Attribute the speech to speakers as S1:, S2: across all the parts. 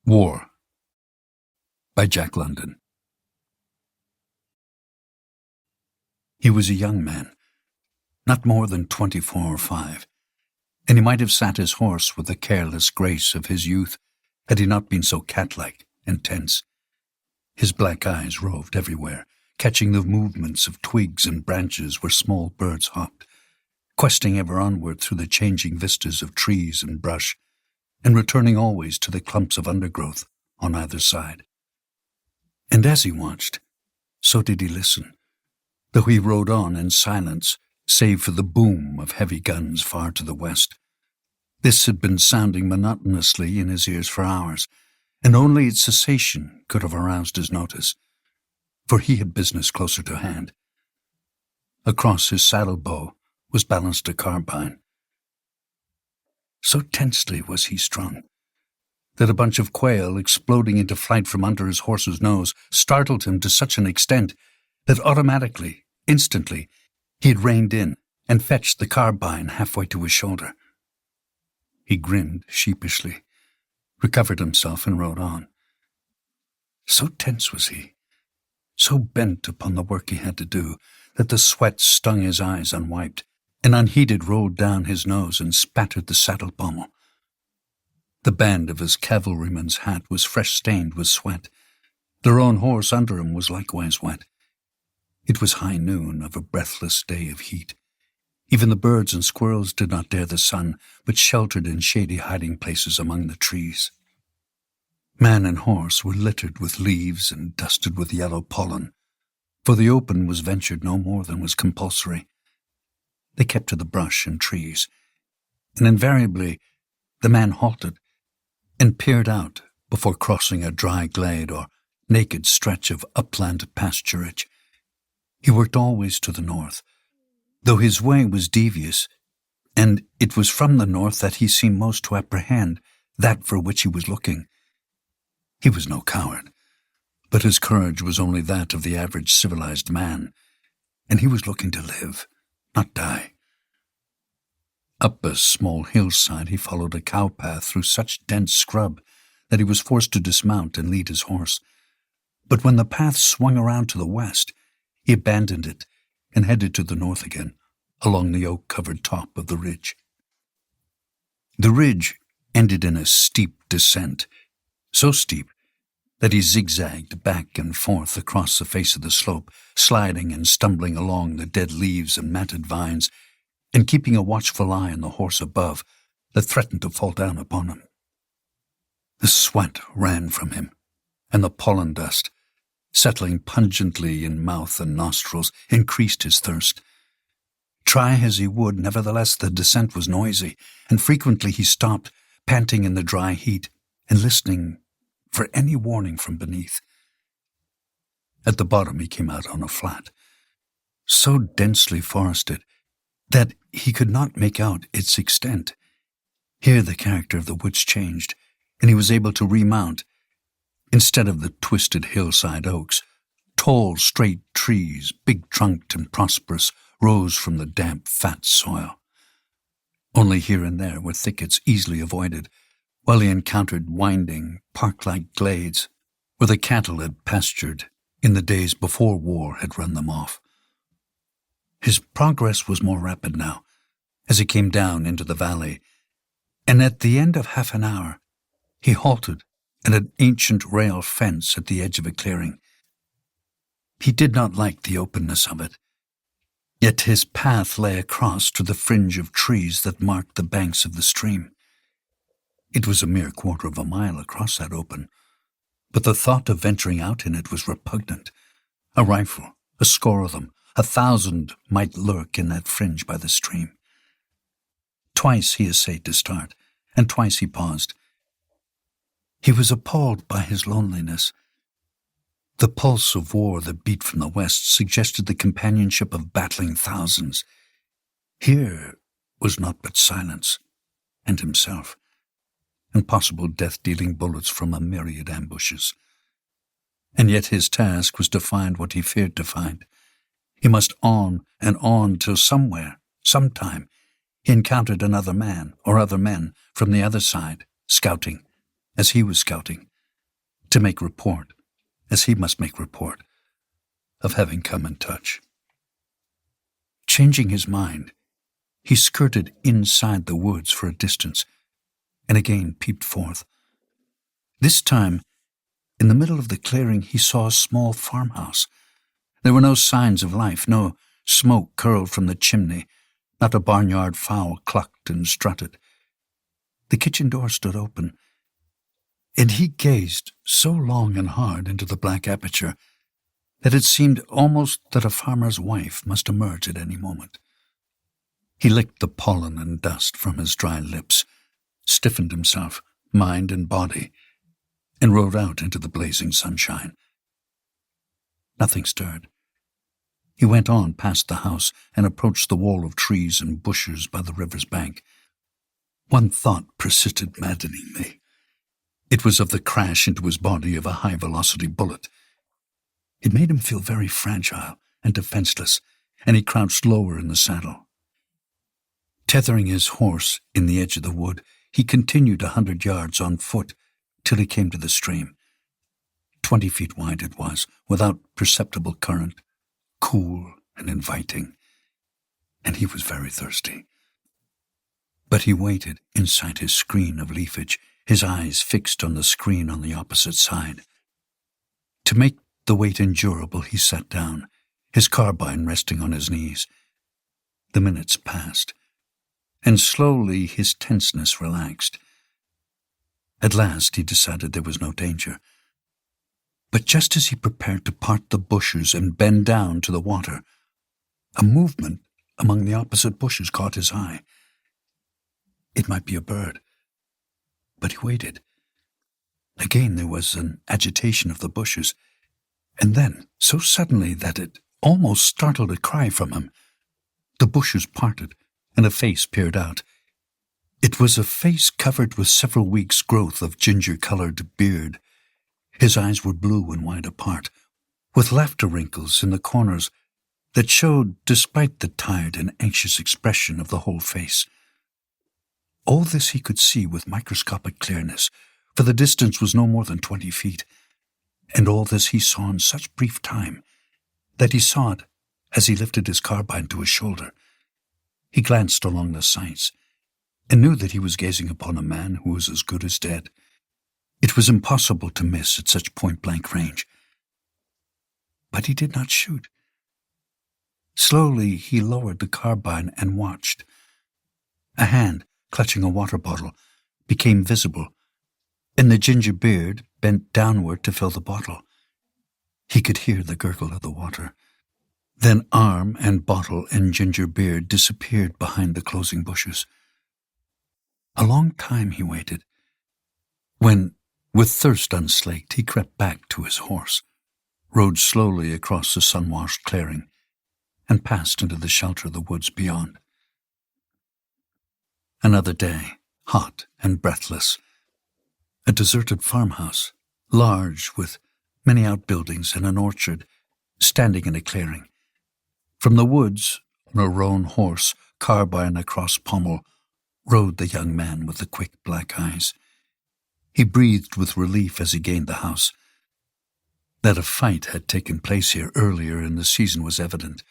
S1: War by Jack London. He was a young man, not more than 24 or 5, and he might have sat his horse with the careless grace of his youth had he not been so cat-like and tense. His black eyes roved everywhere, catching the movements of twigs and branches where small birds hopped, questing ever onward through the changing vistas of trees and brush, and returning always to the clumps of undergrowth on either side. And as he watched, so did he listen, though he rode on in silence, save for the boom of heavy guns far to the west. This had been sounding monotonously in his ears for hours, and only its cessation could have aroused his notice, for he had business closer to hand. Across his saddle bow was balanced a carbine. So tensely was he strung that a bunch of quail exploding into flight from under his horse's nose startled him to such an extent that automatically, instantly, he had reined in and fetched the carbine halfway to his shoulder. He grinned sheepishly, recovered himself, and rode on. So tense was he, so bent upon the work he had to do, that the sweat stung his eyes unwiped, and unheeded rolled down his nose and spattered the saddle pommel. The band of his cavalryman's hat was fresh stained with sweat. Their own horse under him was likewise wet. It was high noon of a breathless day of heat. Even the birds and squirrels did not dare the sun, but sheltered in shady hiding places among the trees. Man and horse were littered with leaves and dusted with yellow pollen, for the open was ventured no more than was compulsory. They kept to the brush and trees, and invariably the man halted and peered out before crossing a dry glade or naked stretch of upland pasturage. He worked always to the north, though his way was devious, and it was from the north that he seemed most to apprehend that for which he was looking. He was no coward, but his courage was only that of the average civilized man, and he was looking to live, not die. Up a small hillside he followed a cow path through such dense scrub that he was forced to dismount and lead his horse. But when the path swung around to the west, he abandoned it and headed to the north again, along the oak-covered top of the ridge. The ridge ended in a steep descent, so steep that he zigzagged back and forth across the face of the slope, sliding and stumbling along the dead leaves and matted vines, and keeping a watchful eye on the horse above that threatened to fall down upon him. The sweat ran from him, and the pollen dust, settling pungently in mouth and nostrils, increased his thirst. Try as he would, nevertheless the descent was noisy, and frequently he stopped, panting in the dry heat, and listening for any warning from beneath. At the bottom he came out on a flat, so densely forested that he could not make out its extent. Here the character of the woods changed, and he was able to remount. Instead of the twisted hillside oaks, tall, straight trees, big-trunked and prosperous, rose from the damp, fat soil. Only here and there were thickets easily avoided, while he encountered winding, park-like glades where the cattle had pastured in the days before war had run them off. His progress was more rapid now, as he came down into the valley, and at the end of half an hour he halted at an ancient rail fence at the edge of a clearing. He did not like the openness of it, yet his path lay across to the fringe of trees that marked the banks of the stream. It was a mere quarter of a mile across that open, but the thought of venturing out in it was repugnant. A rifle, a score of them, 1,000 might lurk in that fringe by the stream. Twice he essayed to start, and twice he paused. He was appalled by his loneliness. The pulse of war that beat from the west suggested the companionship of battling thousands. Here was naught but silence, and himself, and possible death-dealing bullets from a myriad ambushes. And yet his task was to find what he feared to find. He must on and on till somewhere, sometime, he encountered another man or other men from the other side, scouting, as he was scouting, to make report, as he must make report, of having come in touch. Changing his mind, he skirted inside the woods for a distance, and again peeped forth. This time, in the middle of the clearing, he saw a small farmhouse. There were no signs of life, no smoke curled from the chimney, not a barnyard fowl clucked and strutted. The kitchen door stood open, and he gazed so long and hard into the black aperture that it seemed almost that a farmer's wife must emerge at any moment. He licked the pollen and dust from his dry lips, stiffened himself, mind and body, and rode out into the blazing sunshine. Nothing stirred. He went on past the house and approached the wall of trees and bushes by the river's bank. One thought persisted maddeningly. It was of the crash into his body of a high-velocity bullet. It made him feel very fragile and defenseless, and he crouched lower in the saddle. Tethering his horse in the edge of the wood, he continued 100 yards on foot till he came to the stream. 20 feet wide it was, without perceptible current, cool and inviting, and he was very thirsty. But he waited inside his screen of leafage, his eyes fixed on the screen on the opposite side. To make the wait endurable, he sat down, his carbine resting on his knees. The minutes passed, and slowly his tenseness relaxed. At last he decided there was no danger. But just as he prepared to part the bushes and bend down to the water, a movement among the opposite bushes caught his eye. It might be a bird, but he waited. Again there was an agitation of the bushes, and then, so suddenly that it almost startled a cry from him, the bushes parted, and a face peered out. It was a face covered with several weeks' growth of ginger-colored beard. His eyes were blue and wide apart, with laughter wrinkles in the corners that showed despite the tired and anxious expression of the whole face. All this he could see with microscopic clearness, for the distance was no more than 20 feet, and all this he saw in such brief time that he saw it as he lifted his carbine to his shoulder. He glanced along the sights, and knew that he was gazing upon a man who was as good as dead. It was impossible to miss at such point-blank range. But he did not shoot. Slowly he lowered the carbine and watched. A hand, clutching a water bottle, became visible, and the ginger beard bent downward to fill the bottle. He could hear the gurgle of the water. Then arm and bottle and ginger beard disappeared behind the closing bushes. A long time he waited, when, with thirst unslaked, he crept back to his horse, rode slowly across the sun-washed clearing, and passed into the shelter of the woods beyond. Another day, hot and breathless. A deserted farmhouse, large, with many outbuildings and an orchard, standing in a clearing. From the woods, on a roan horse, carbine across pommel, rode the young man with the quick black eyes. He breathed with relief as he gained the house. That a fight had taken place here earlier in the season was evident.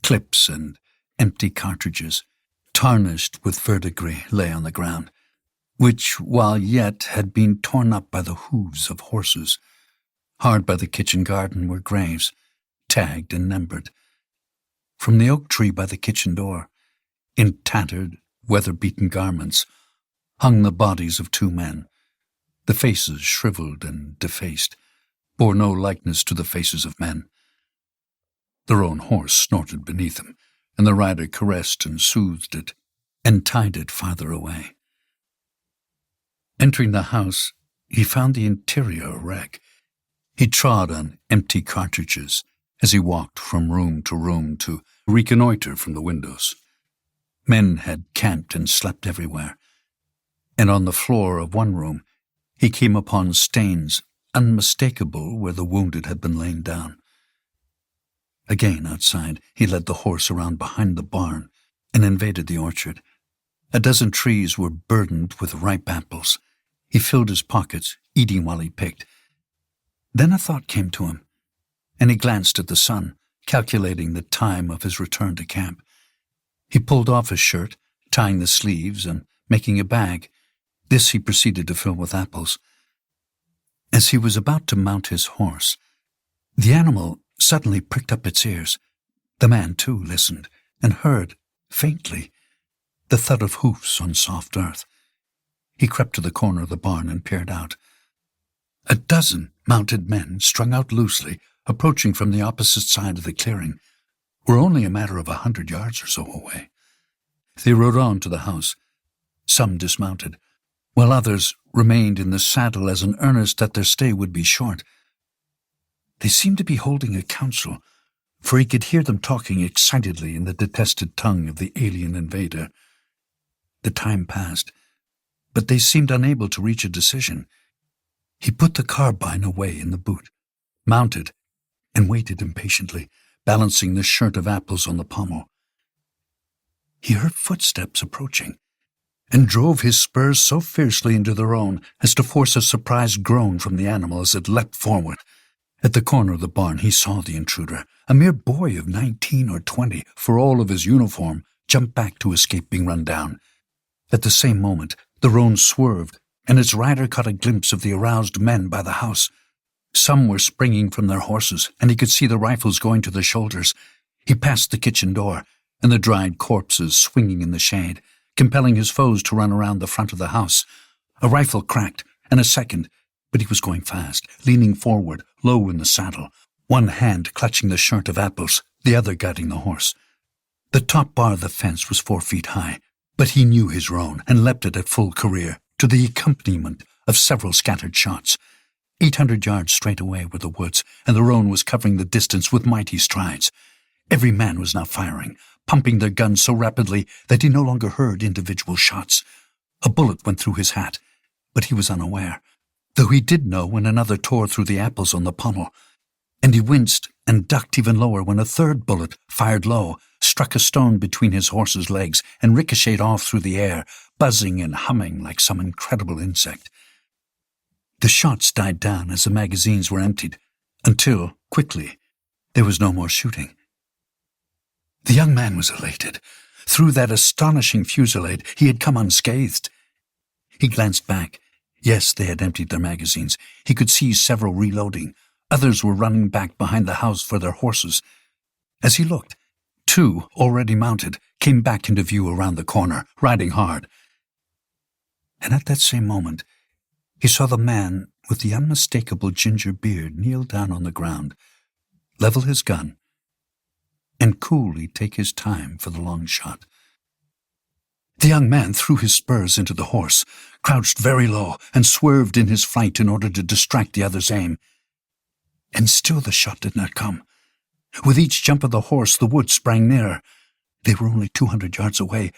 S1: Clips and empty cartridges, tarnished with verdigris, lay on the ground, which, while yet, had been torn up by the hooves of horses. Hard by the kitchen garden were graves, tagged and numbered. From the oak tree by the kitchen door, in tattered, weather-beaten garments, hung the bodies of 2 men. The faces, shriveled and defaced, bore no likeness to the faces of men. The roan horse snorted beneath him, and the rider caressed and soothed it, and tied it farther away. Entering the house, he found the interior a wreck. He trod on empty cartridges as he walked from room to reconnoiter from the windows. Men had camped and slept everywhere, and on the floor of one room he came upon stains unmistakable where the wounded had been lain down. Again outside, he led the horse around behind the barn and invaded the orchard. A dozen trees were burdened with ripe apples. He filled his pockets, eating while he picked, Then a thought came to him, and he glanced at the sun, calculating the time of his return to camp. He pulled off his shirt, tying the sleeves and making a bag. This he proceeded to fill with apples. As he was about to mount his horse, the animal suddenly pricked up its ears. The man, too, listened and heard, faintly, the thud of hoofs on soft earth. He crept to the corner of the barn and peered out. A dozen mounted men, strung out loosely, approaching from the opposite side of the clearing, were only a matter of 100 yards or so away. They rode on to the house. Some dismounted, while others remained in the saddle as an earnest that their stay would be short. They seemed to be holding a council, for he could hear them talking excitedly in the detested tongue of the alien invader. The time passed, but they seemed unable to reach a decision. He put the carbine away in the boot, mounted, and waited impatiently, balancing the shirt of apples on the pommel. He heard footsteps approaching, and drove his spurs so fiercely into their own as to force a surprised groan from the animal as it leapt forward. At the corner of the barn he saw the intruder, a mere boy of 19 or 20, for all of his uniform, jump back to escape being run down. At the same moment, the roan swerved, and its rider caught a glimpse of the aroused men by the house. Some were springing from their horses, and he could see the rifles going to their shoulders. He passed the kitchen door, and the dried corpses swinging in the shade, compelling his foes to run around the front of the house. A rifle cracked, and a second, but he was going fast, leaning forward, low in the saddle, one hand clutching the shirt of apples, the other guiding the horse. The top bar of the fence was 4 feet high, but he knew his roan and leapt it at full career, to the accompaniment of several scattered shots. 800 yards straight away were the woods, and the roan was covering the distance with mighty strides. Every man was now firing, pumping their guns so rapidly that he no longer heard individual shots. A bullet went through his hat, but he was unaware, though he did know when another tore through the apples on the pommel, and he winced and ducked even lower when a third bullet, fired low, struck a stone between his horse's legs and ricocheted off through the air, buzzing and humming like some incredible insect. The shots died down as the magazines were emptied, until, quickly, there was no more shooting. The young man was elated. Through that astonishing fusillade he had come unscathed. He glanced back. Yes, they had emptied their magazines. He could see several reloading. Others were running back behind the house for their horses. As he looked, 2, already mounted, came back into view around the corner, riding hard. And at that same moment, he saw the man with the unmistakable ginger beard kneel down on the ground, level his gun, and coolly take his time for the long shot. The young man threw his spurs into the horse, crouched very low, and swerved in his flight in order to distract the other's aim. And still the shot did not come. With each jump of the horse, the wood sprang nearer. They were only 200 yards away,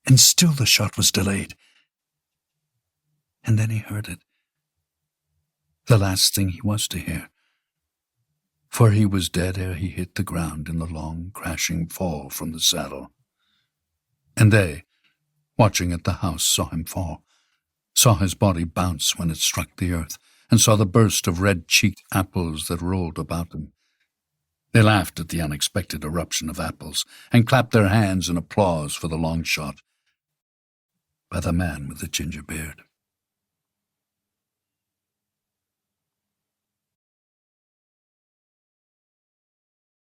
S1: and still the shot was delayed. And then he heard it. The last thing he was to hear. For he was dead ere he hit the ground in the long, crashing fall from the saddle. And they, watching at the house, saw him fall, saw his body bounce when it struck the earth, and saw the burst of red-cheeked apples that rolled about him. They laughed at the unexpected eruption of apples, and clapped their hands in applause for the long shot by the man with the ginger beard.